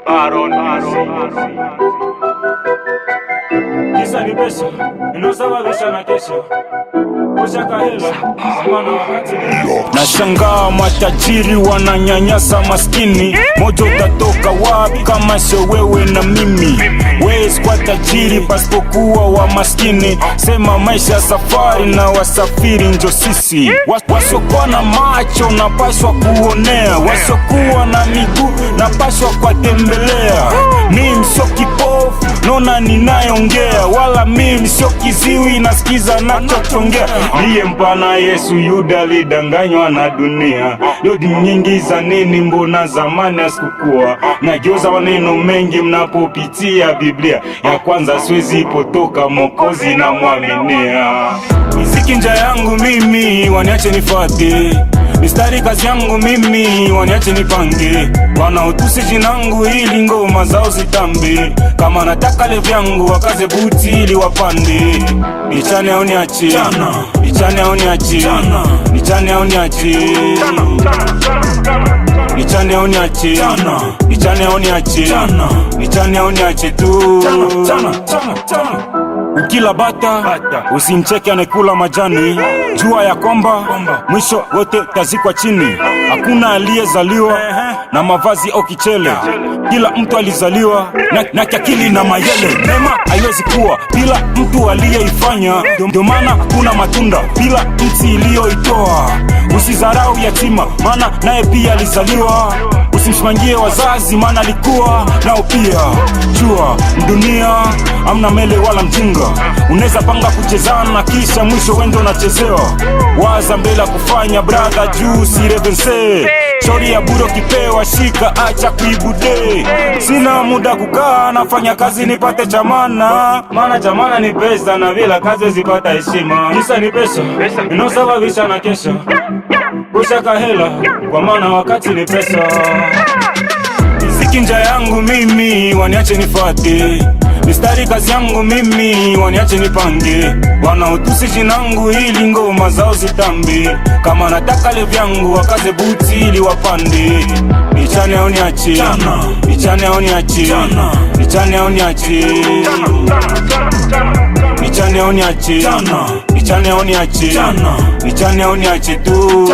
Baron. Kisa ni pesa, inasababisha na kesho. Nashangaa matajiri wananyanyasa maskini. Mojo utatoka wapi kama sio wewe na mimi? Wezi kwa tajiri pasipokuwa wa maskini. Sema maisha safari na wasafiri njo sisi. Wasokuwa na macho napaswa kuonea, wasokuwa na miguu napaswa kwa tembelea. Mimi sio kipofu nona ninayongea, wala mimi sio kiziwi nasikiza nachotongea. Liye mpana Yesu Yuda lidanganywa na dunia. Lodi nyingi za nini mbona zamani asikukua? Nageuza maneno mengi mnapopitia Biblia. Ya kwanza siwezi ipotoka Mwokozi na mwaminia. Miziki nja yangu mimi waniache nifate, mistari kazi yangu mimi waniache nipange. Wanaotusi jinangu ili ngoma zao zitambe. Kama nataka levu yangu wakaze buti ili wapande. Nichane au niache, nichane au niache, nichane au niache, nichane au niache, nichane au niache, nichane au niache tu. Ukila bata usimcheke anekula majani. Jua ya kwamba mwisho wote tazikwa chini. Hakuna aliyezaliwa na mavazi au kichele. Kila mtu alizaliwa na kiakili na mayele. Mema haiwezi kuwa bila mtu aliyeifanya. Ndio maana hakuna matunda bila mti iliyoitoa. Usizarau yatima maana naye pia alizaliwa. Usimshimangie wazazi maana alikuwa nao pia. Jua dunia amna mele wala mjinga. Unaweza panga kuchezana kisha mwisho wendo unachezewa. Waza mbele kufanya brother juu sirevense. Shori ya buro kipewa shika acha kuibude. Sina muda kukaa nafanya kazi nipate chamana. Maana chamana ni pesa na bila kazi zipata heshima. Kisa ni pesa inosababisha na kesho. Kushaka hela kwa maana wakati ni pesa. Miziki nja yangu mimi waniache nifate, mistari kazi yangu mimi waniache nipange. Wanaotusi jinangu ili ngoma zao zitambe. Kama nataka levu yangu wakaze buti ili wapande. Nichane au niache, nichane au niache, nichane au niache, nichane au niache, nichane au niache, nichane au niache tu.